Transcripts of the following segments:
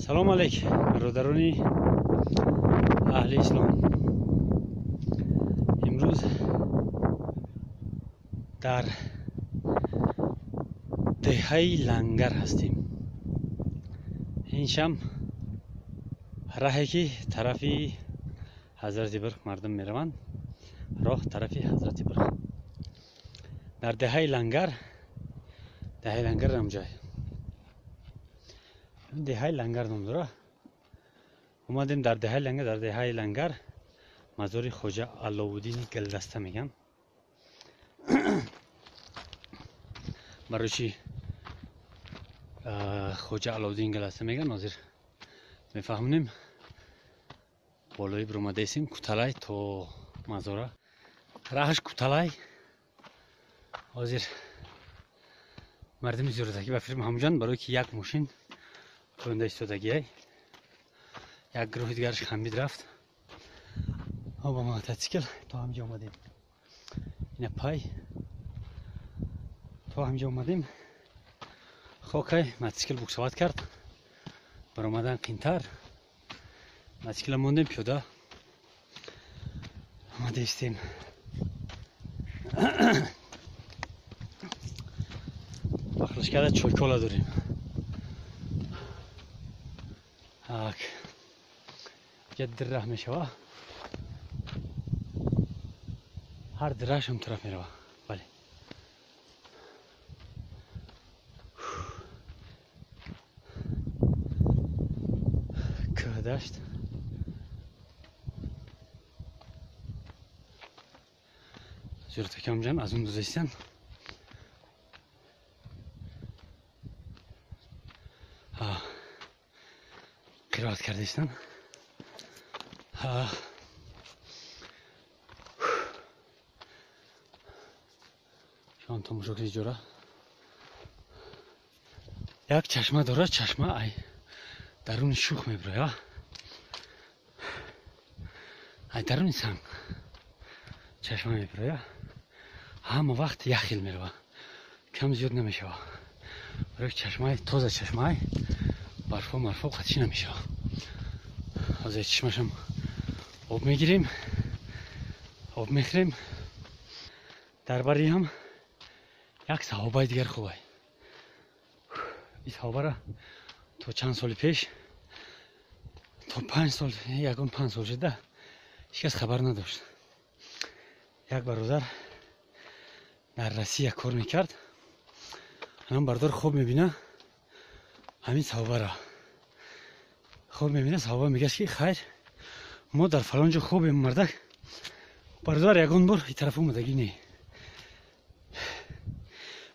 سلام علیک برادرانی اهل اسلام. امروز در دهه لنگر هستیم. این شم راهی که طرفی حضرت برق مردم میروند، راه طرفی حضرت برق در دهه لنگر نام جای دهه لنگر نام داره. اومدیم در دهه لنگر مزار خواجه علاءالدین گلدسته میگن. برای خواجه علاءالدین گلدسته میگن حاضر میفهمونیم. بالایی برآمده ایستیم کوتالای تو مزاره راهش کوتالای. حاضر مردم زیادی با فیلم همونجان برای که یک ماشین کنده ایستادگی یک گروه دیگرش خمید رفت. ما با موتورسیکل تا همینجا اومدیم. این پای تا همینجا اومدیم. خاکی موتورسیکل بوکسوات کرد. بر اومدن قینتر موتورسیکل موندیم پیاده اومده ایستیم. بخلش کرده چای کولا داریم. جد راه میشوه، هر دراش هم طرف میروه. بله که داشت زیرت کم جان از اون دوزیستن. قرائت کرده ایستن. شان تماشاگری جوره یک چشمه داره. چشمه ای درون شوخ میبره، ای درون سنگ چشمه میبره. همه وقت یخیل میروه، کم زیاد نمیشه. برای چشمه تازه چشمه برفا مرفا قطعی نمیشه. از چشمشم آب میگیریم، آب میخوریم. درباره هم یک صحابه دیگر خوبه. این صحابه را تا چند سال پیش تا 5 سال یکم 5 سال شده هیچ کس خبر نداشت. یک برادر در روسیه کار میکرد. الان برادر خوب میبینه همین صحابه را خوب میبینه. صحابه میگه که خیر ما در فلان جا خوبیم. مردک برادر یگان بار این طرف اومدگی نه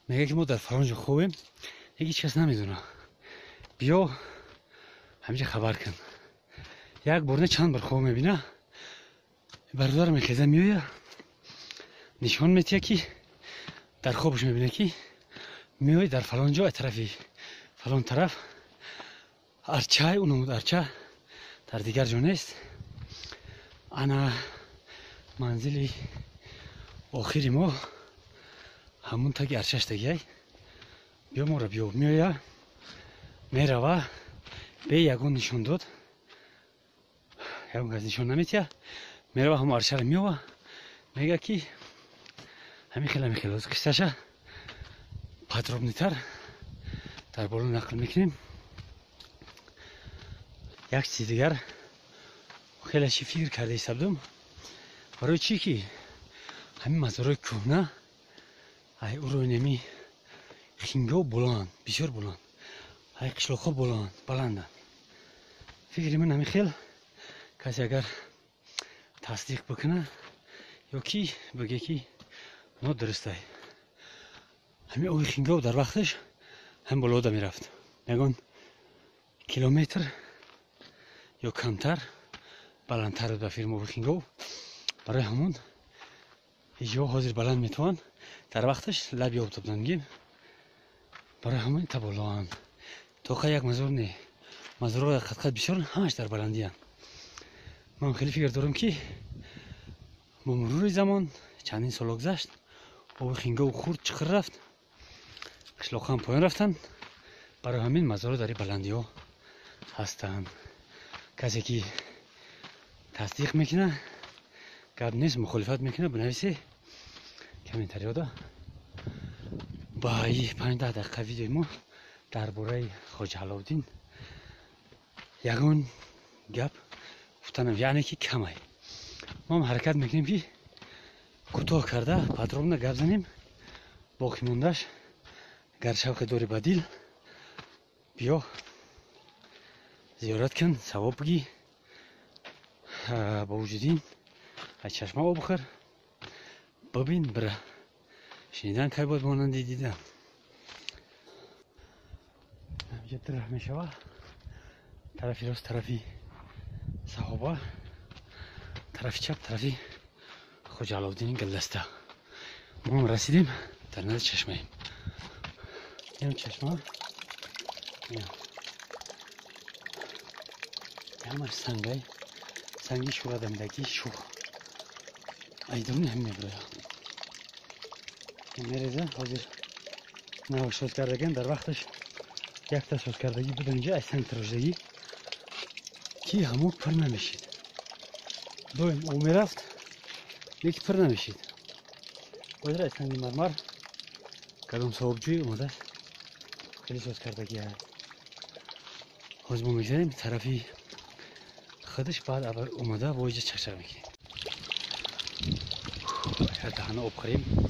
میگه که ما در فلان جا خوبیم، هیچ کس نمیدونه. بیا همینجا خبر کن. یک بار نه چند بار خوب میبینه. برادر میخیزه میویه نشان میتیه که در خوابش میبینه که میوی در فلان جا طرفی فلان طرف ارچه اونم ارچه در دیگر جا نیست. انا منزلی آخری ما همون تاگی ارچهش تگی. بیا ما را بیا میویه میروه به یگون نشون داد. یگون از نشون نمیتیه میروه همون ارچه را میوه میگه که همین خیلی از کستشه پاتروبنیتر در بالا نقل میکنیم. یک چیز دیگر خیلی فکر کرده ایستادم. برای چی که همین مزارای کهنه ای او رو نمی خینگا بلند بسیار بلند، ای قشلاق‌ها بلندن. فکر من همین خیلی کسی اگر تصدیق بکنه یا کی بگه که نه درسته. همین اوی خینگا در وقتش هم بالا دا میرفت. یگان کیلومتر یا کمتر بلندتر به فیلم اوی خینگا. برای همون اینجا حاضر بلند میتوان در وقتش لبی آب تبدنگیم. برای همون تبالان تا یک مزار نه مزارای قد بسیار همش در بلندی هم. من خیلی فکر دارم که با مرور زمان چندین سال گذشت اوی خینگا و خورد چقدر رفت، قشلاق هم پایین رفتن. برای همین مزار در بلندی ها هستند. کسی که تصدیق میکنه گپ نیست، مخالفت میکنه بنویسه کامنتاریا. با این 15 دقیقه ویدیوی ما درباره خواجه علاءالدین یگان گپ گفتنم، یعنی که کمه. ما هم حرکت میکنیم که کوتاه کرده پاترون گپ زنیم، باقی موندهش گر شوق داری بدیل بیا زیارت کن، ثواب بگی، با وجودین از چشمه آب بخور، ببین بره. شنیدن که باید مانندی دیدن. اینجا در میشوه طرفی راست طرفی صحابه، طرفی چپ طرفی خواجه علاءالدین گلدسته. ما هم رسیدیم در نزد چشمه ایم. این چشمه این همش سنگای سنگی شو دمدگی شو ایدون هم نبره. این میرزه حاضر نه شوز کردگن در وقتش یک تا شوز کردگی بود اینجا از سنگ تراشدگی کی همو پر نمیشید. دویم او میرفت یکی پر نمیشید. ویدر از سنگ مرمر کدوم صاحبجوی اومده خیلی شوز کردگی هست. حاضر ما میگذاریم طرفی خودش بعد اومده با اینجا چکچک میکنیم. اگر دهنه آب خوریم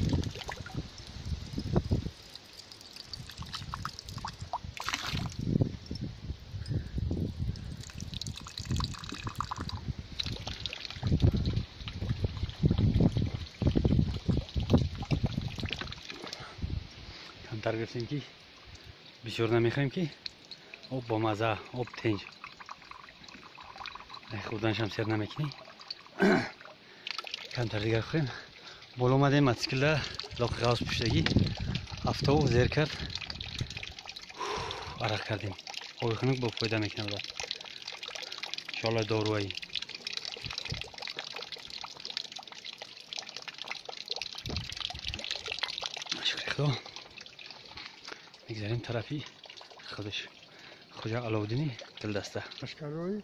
کمتر گرفتیم که بسیار نمیخوایم که آب با مزه، آب تنج خودنش هم سیر نمیکنی. کمتر دیگر خوریم. بالا آمدیم متسکله لاق غوز پشتگی هفته و زیر کرد عرق کردیم. آبی خنک با فایده میکنه بودن انشاءالله دارویی. شکر خدا میگذاریم طرفی خودش خواجه علاءالدین گلدسته. لشکرهای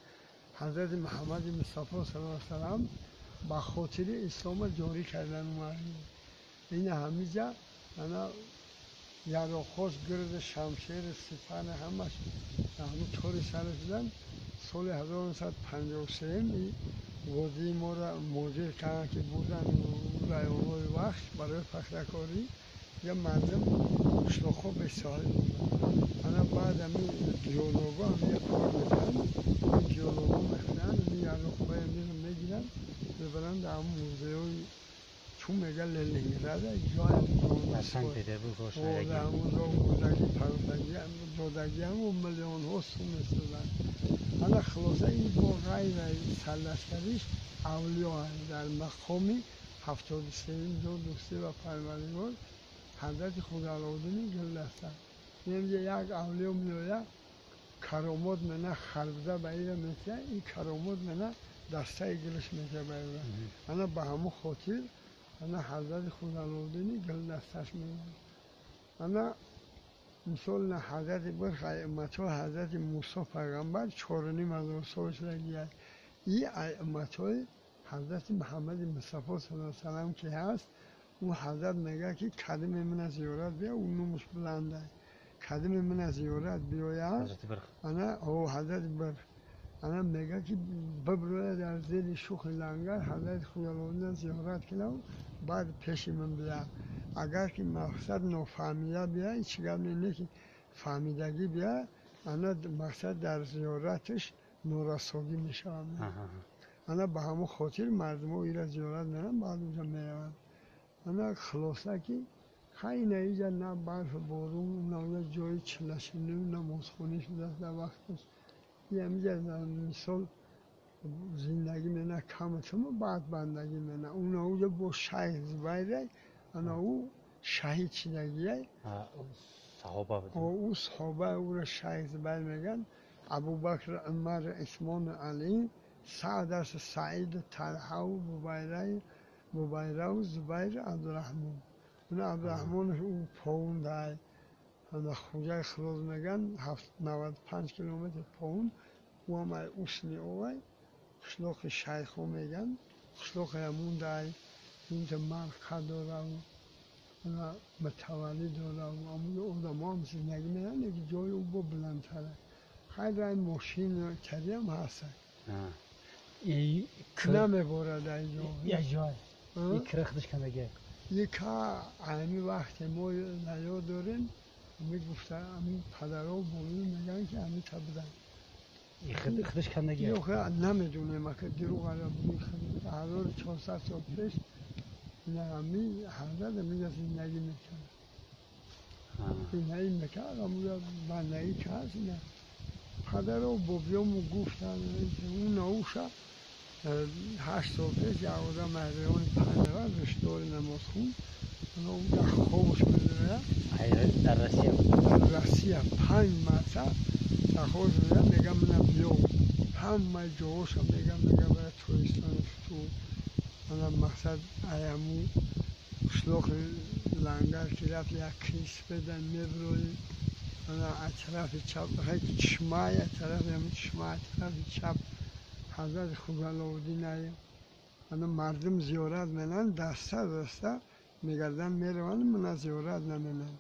حضرت محمد مصطفی صلی الله علیه و سلم با خاطر اسلام جاری کردن اومد. این همیشه انا یارو خوش گرد شمشیر سپر همش همون طوری سر شدن. سال 1953 وزیر ما را مدیر کردن که بودن رایان‌های وحش برای فخرکاری یا مردم شلوخو بسیاری بودن. انا بعد همین جیولوگا هم یک کار میکنن، این جیولوگا میخونن این یارو میگیرن ببرن در همون موزه چون میگه لنینگراده جای سنگ پترزبورگ و در همون رو بودگی پرودگی هم و میلیون ها سوم استدن. حالا خلاصه این با غیر سرلشکریش اولیا هست در مقامی 73 دو دوستی و پروردگار حضرت خدا علاءالدین گلدسته. اینجا یک اولیا میویا کرامات منه خربزه به ایره میشه، این کرامات منه دسته گلش میشه به ایره. انا به همون خاطر انا حضرت خدا علاءالدین گلدستش میگن. انا مثال نه حضرت برخ ائمت‌ها حضرت موسی پیغمبر 4.5 سالش رگیه. این ائمت‌های حضرت محمد مصطفی صلی الله علیه و سلم که هست اون حضرت میگه که کدم من زیارت بیا اون نمش بلنده کدم من زیارت بیاید انا او حضرت برخ انا میگه که ببروه در زیر شوخ لنگر حضرت خدا علاءالدین زیارت کنم بعد پیش من بیا. اگر که مقصد نفهمیده بیا هیچ گپ نیست که فهمیدگی بیا انا مقصد در زیارتش نورسوگی میشه. انا به همون خاطر مردم ها ایره زیارت میرن بعد اونجا میرن. انا خلاصه که خیلی اینجا نه برف بارون نه جای چلشنی نه موزخونی شده در وقتش. یه همیشه مثال زندگی منه کم چون بعد بندگی منه اون اونجا با شهید زبیره انا او شهید شدگیه صحابه بود. او صحابه او را شهید زبیر میگن. ابوبکر عمر عثمان علی سعد است سعید طلحه و مبیره و زبیر عبدالرحمن. اون عبدالرحمن او پوند های انا خوجه خلاص میگن 95 کیلومتر پوند او هم اوسنی اوی خشلوق شیخو میگن خشلوق همون دای اینجا مرخه داره و متولی داره و اون ما هم زندگی میدن یکی جای او با بلندتره خیلی رای ماشین کری هم هست نمیباره در یه جای یک کرختش کندگه یک همی وقت ما نیا داریم همی گفته همی پدر و بومی میگن که همی تبدن خودش کندگی یه نمیدونه ما که دروغ را میخواد 1400 سال پیش نه همی حضرت میگه زندگی میکنه زندگی میکنه اما بندگی که هست نه پدر و بومیمو گفتن اون نوشا 8 سال پیش یه آدم مهریان 15 رشدار نماز خون اون در خوابش میدونه در روسیه 5 مرتبه در خوابش میدونه میگم منم بیام همه جاهاشم میگم برای توریستان تو منم مقصد ایمو شلوخ لنگر که رفت یک کیس بدن میبروی منم اطراف چپ خیلی چشمای اطراف همون چشمای اطراف چپ حضرت خوبالودین آیا منم مردم زیارت منن دسته میگردن میرون من زیارت نمینن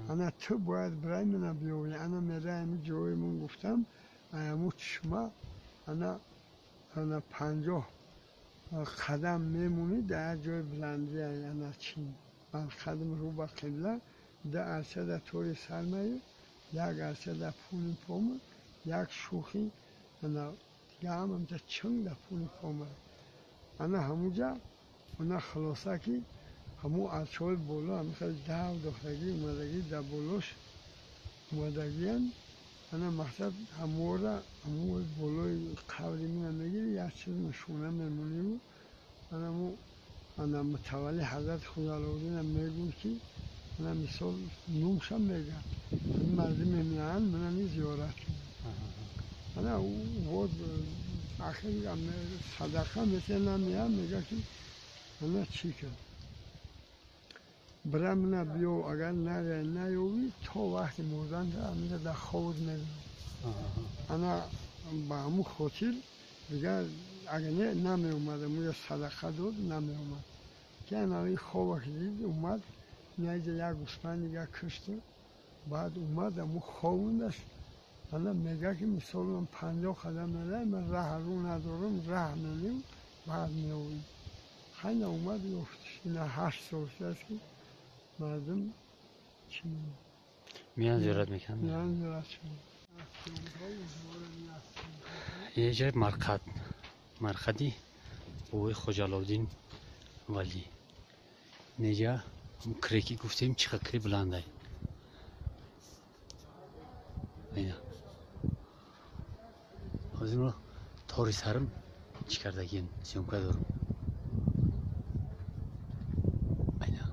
انا تو باید برای من بیایی انا میره همی جایی من گفتم همون چشما انا 50 قدم میمونی در جای بلندی انا چین من قدم رو با قبله در عرصه در طور سرمایه یک عرصه در پونی پومه یک شوخی انا دیگه هم در چنگ در پونی پومه انا همونجا انا خلاصه که همون عرصه بالا هم خیلی دختگی اومدگی در بالاش اومدگی هم انا مقصد همون بالای قبلی من میگیری یک چیز نشونه میمونی بود انا متولی حضرت خوبالودین هم میگون که انا مثال نومش هم میگن این مردم میان من همی زیارت کنم انا بود آخری صدقه مثل نمیان میگه که انا چی کرد برای من بیو اگر نیوی تا وقتی مردن در خود میدونم انا با همون خاطر دیگر اگر نمی اومد موی صدقه داد نمی اومد که انا این خواب که دید اومد نیجا یک گوسفند دیگر کشته بعد اومد همون خوابوندش انا میگه که مثال من 50 قدم میره من راه رو ندارم راه نمیم بعد میویم خیلی اومد گفتش اینا 8 سال است که مردم چی میان زیارت میکنن میان زیارت شد یه جای مرقدی بوی خوجالودین ولی اینجا کرکی گفتیم چقدر کری بلنده اینا از این رو تاری سرم چی کردگین سیمکه دارم اینا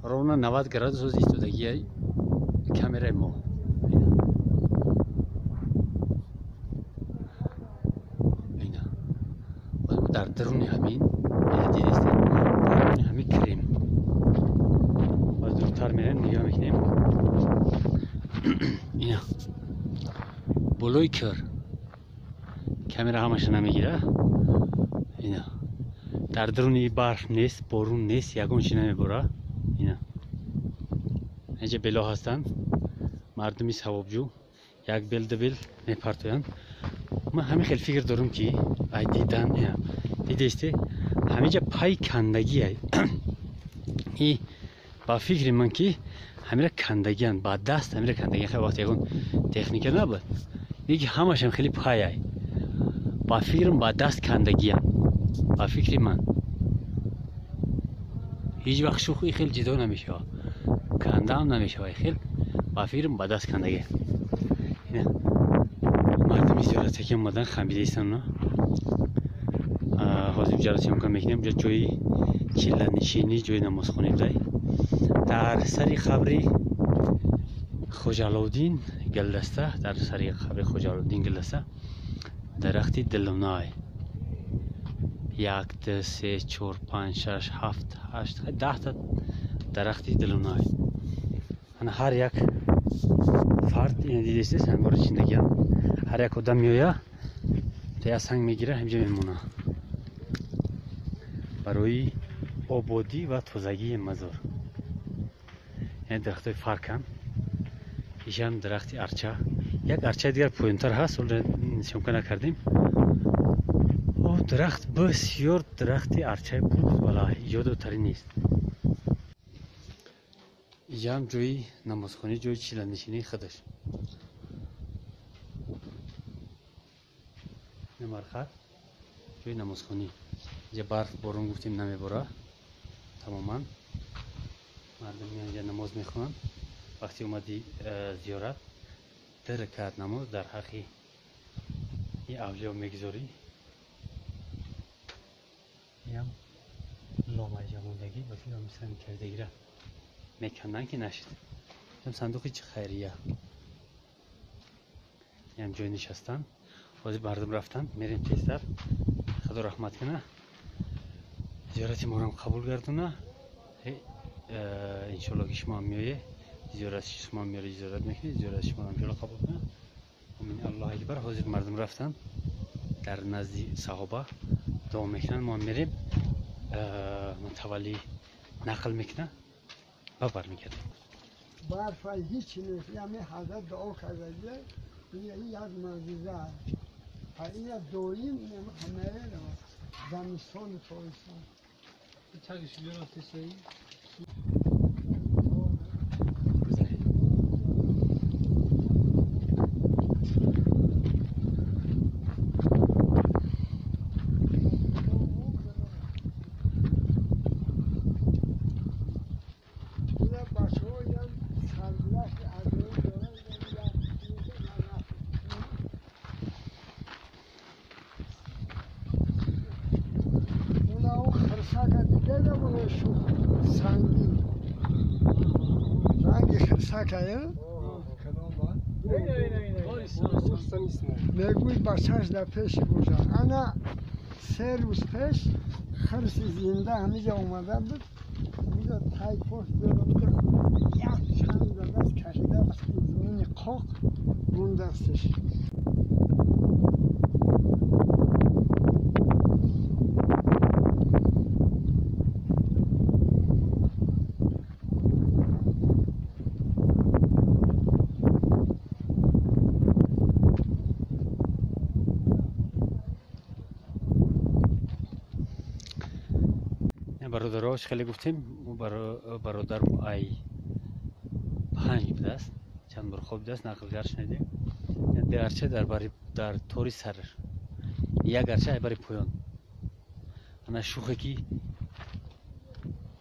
رونا 90 گرادوس از ایستادگی کامرای ما اینا در درون همین دیدید درون همین کریم از دورتر میرن نگاه میکنیم اینا بلوی کر کامرا همش نمیگیره اینا در درون برف نیست بارون نیست یگون چی نمیبره اینا اینجا بلا هستن مردمی ثوابجو یک بل دبل میپرتوین من همین خیلی فکر دارم که ای دیدن دیدسته همینجا پای کندگی ای ای با فکر من که همین کندگیان با دست همین کندگی خیلی وقت یکون تکنیک نبود میگه همش هم خیلی پای ای با فکرم با دست کندگیان با فکر من هیچ وقت شوخی خیلی جدا نمیشه کنده هم نمیشه خیلی با فکرم با دست کندگی مردمی زیارت که اومدن خمیده ایستن نه حاضر جلسه امکان میکنیم جای چله نشینی جای نماز خونیم در سری خبری خوجالودین گلدسته در سری خبری خوجالودین گلدسته درختی دلونای 1 2 3 4 5 6 7 8 10 تا درختی دلونای انا هر یک فرد این دیدسته سنگار چندگی هر یک آدم میویا تیا سنگ میگیره همینجا میمونه برای آبادی و تازگی مزار. یعنی درخت های فرکن ایش هم درخت ارچه یک ارچه دیگر پوینتر هست ولی نشون نکردیم. او درخت بسیار درخت ارچه بود ولی یادتری نیست. اینجا هم جوی نمازخانی جوی چیلنشینی خودش نمارخط جوی نمازخانی. اینجا برف بارون گفتیم نمیباره تماما مردم میان اینجا نماز میخوان. وقتی اومدی زیارت در رکعت نماز در حقی این اولیا میگذاری. این هم لامه جموندگی و فیلم مثل کردگی را میکندن که نشد. این صندوقی چه خیریه. این هم جای نشستن بازی مردم رفتن. میریم تیزتر خدا رحمت کنه زیارتی ما هم قبول گردونه. انشالله که شما هم میایه زیارت شما میاره زیارت میکنید زیارت شما هم انشالله قبول کنه. امین الله اکبر. حاضر مردم رفتن در نزد صحابه دعا میکنن. ما میریم متولی نقل میکنه و برمیگردیم. برف هیچ نیست. یعنی حضرت دعا کرده این یک معجزه است. این دویم همه زمستان تابستان. چند شیلی راستی سایی؟ میگوی بچهش در پیش گوشن. انا 3 روز پیش خرس زنده همینجا اومده بود. همینجا تای پشت بیرون یک چند دست کشیده از زمین قاق مونده استش. برادراش خیلی گفتیم برادر ای 5 بوده است. چند بار خوب دست نقلگر شنیدیم. درچه در توری سر یک گرچه برای پایان انا شوخه کی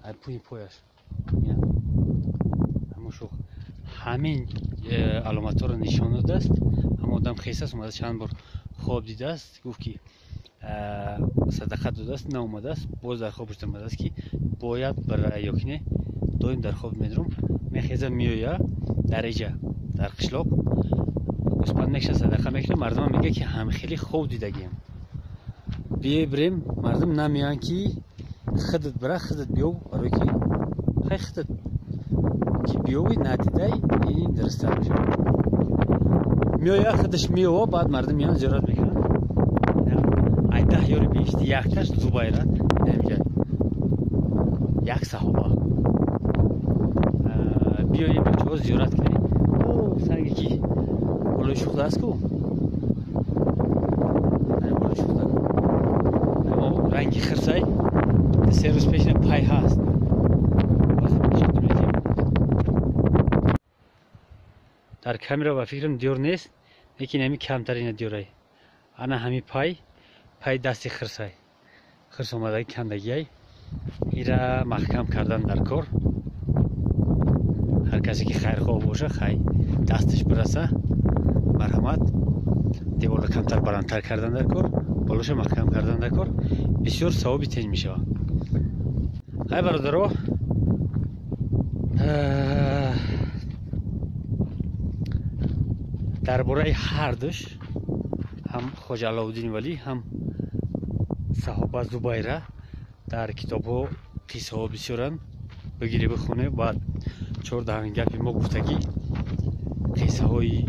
ای پویش همون شوخ همین علامت ها رو نشان داده است. هم آدم خیسته است اومده چند بار خواب دیده است گفت که صدقه داده است ناومده است باز در خوابش اومده است که باید برای یاکنه دویم در خواب میدرم میخیزه میویا در اینجا در قشلاق گوسپند میکشه صدقه میکنه. مردم هم میگه که هم خیلی خوب دیدگیم بیای بریم. مردم نمیان که خودت برای خودت بیو برای که خیلی خودت که بیوی ندیده این درسته میشه. میویا خودش میوه بعد مردم میان زیارت میکنن. ای 10 یاری بیشتی یکتش زبایره نمیگه یک صحابه بیاییم بچه ها زیارت کنیم. سنگی که بلوی شخده است کو بلوی شخده رنگی خرسای 3 روز پیش پای هست. در کامرا و فکرم دیور نیست لیکن همی کمترین دیوره انا همی پای دستی خرسای خرس اومده کندگی ایره محکم کردن در کار. هر کسی که خیرخواه باشه خیلی دستش برسه مرحمت دیوار کمتر بلندتر کردن در کار بالوش محکم کردن در کار بسیار ثوابی تنج میشه. ای برادرها درباره هر دوش هم خواجه علاءالدین ولی هم صحابه زبیره در کتاب ها قصه ها بسیارن بگیری بخونه. بعد 14 همین گپی ما گفتگی قصه های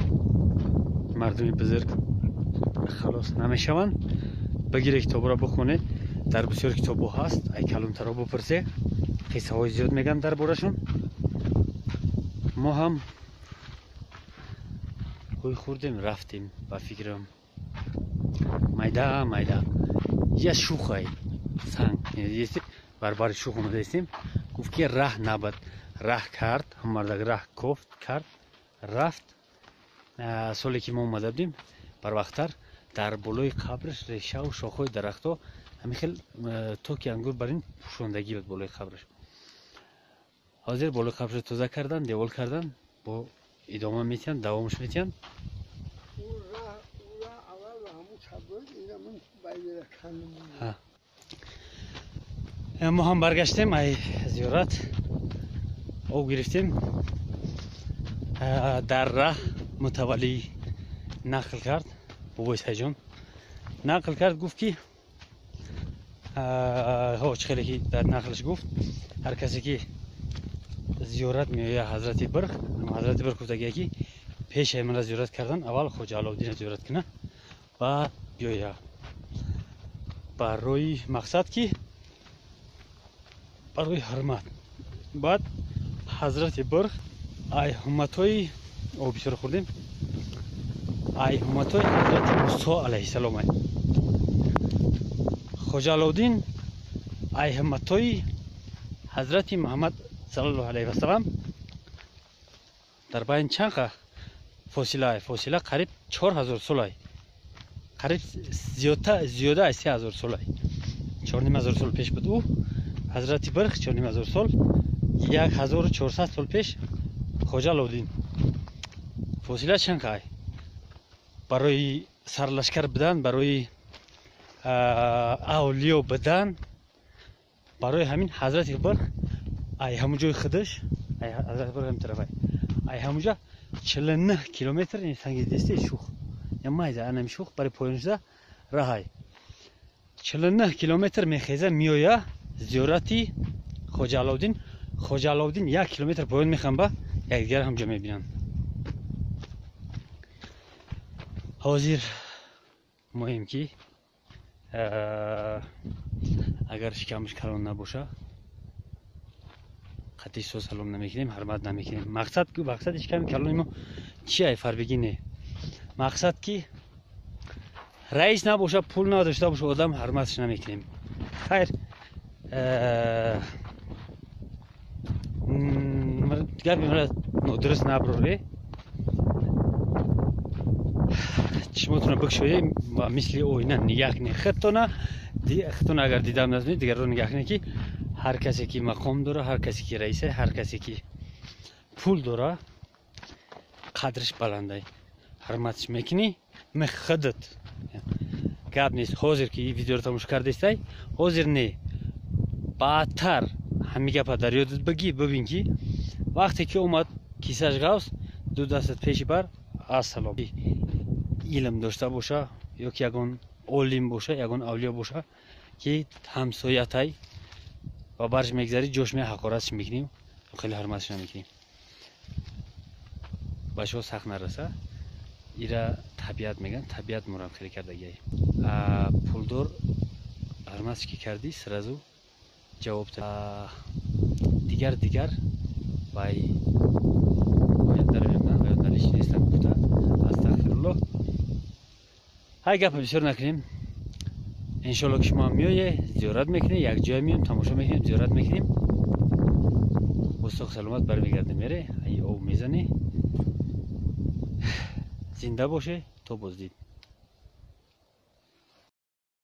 مردم بزرگ خلاص نمیشوند بگیره کتاب را بخونه در بسیار کتاب ها هست ای کلمتر را بپرسه قصه های زیاد میگن در بارشون ما هم گوی خوردیم رفتیم با فکرم майда یه شوخه سنگ بربر شوخ اومده استیم گفت که راه نبود راه کرد هم مردک راه گفت کرد رفت سالی که ما اومده بودیم بر وقتتر در بالای قبرش ریشه و شاخهای درختها همین خیلی توکی انگور بر این پوشاندگی بود بالای قبرش حاضر بالای قبرش توزه کردن دیوال کردن با ادامه میتین دوامش میتین ما هم برگشتیم ای زیارت او گرفتیم در راه متولی نقل کرد بابای سیجان نقل کرد گفت که هاچ خیلی که در نقلش گفت هر کسی که زیارت میایه حضرت برخ حضرت برخ گفت اگه که پیش من زیارت کردن اول خواجه علاءالدین زیارت کنه بعد بیایه برای مقصد که برای حرمت بعد حضرت برخ ای همتای او بسیار خوردیم ای همتای حضرت موسی علیه السلام ای خواجه علاءالدین ای همتای حضرت محمد صلی الله علیه و سلام در بین چند فاصله قریب 4000 سال قریب زیاده از 3000 سال 4500 سال پیش بود او حضرت برخ 4500 سال 1400 سال پیش خواجه علاءالدین فاصله چند قای برای سرلشکر بدن برای اولیا بدن برای همین حضرت برخ ای همونجای خودش ای حضرت برخ هم طرفه ای همونجا 49 کیلومتر این سنگ دسته شوخ یا مایزه انم شوخ برای پایینجا راهی 49 کیلومتر میخیزه میویا زیارتی خواجه علاءالدین خواجه علاءالدین 1 کیلومتر پایین میخوام با یکدیگر هم جا میبینن حاضر مهم که اگر شکمش کلان نباشه قطعی سو سلام نمیکنیم حرمت نمیکنیم مقصدش کمی کلان ما چیه فربگینه مقصد که رئیس نباشه پول نداشته باشه آدم حرمتش نمیکنیم خیر گپی مرا درست نبروره چشماتون بکشویه مثل اوینه نگاه کنید خودتون اگر دیدم نزدید دیگر رو نگاه کنید که هر کسی که مقام داره هر کسی که رئیسه هر کسی که پول داره قدرش بلنده حرمتش میکنی خودت گپ نیست حاضر که این ویدیو رو تماشا کرده استی حاضر نه بعدتر همین گپ در یادت بگی ببین که وقتی که اومد کیسهش غوث دو دستت پیش بر السلام علم داشته باشه یا که یگان عالم باشه یگان اولیا باشه که همسایتای و برش میگذاری جوش می حقارتش میکنیم و خیلی حرمتش نمیکنیم باشه سخت نرسه ایرا طبیعت میگن طبیعت مرام خیلی کردگی پولدار حرمتش که کردی سرازو جواب دیگر بای باید در میمنن باید نلیش نیستم گفته استغفرالله های گپ بسیار نکنیم انشالله که شما میایه زیارت میکنه یک جای میام تماشا میکنیم زیارت میکنیم بستاق سلامت برمیگرده میره ای او میزنه زنده باشه تا بازدید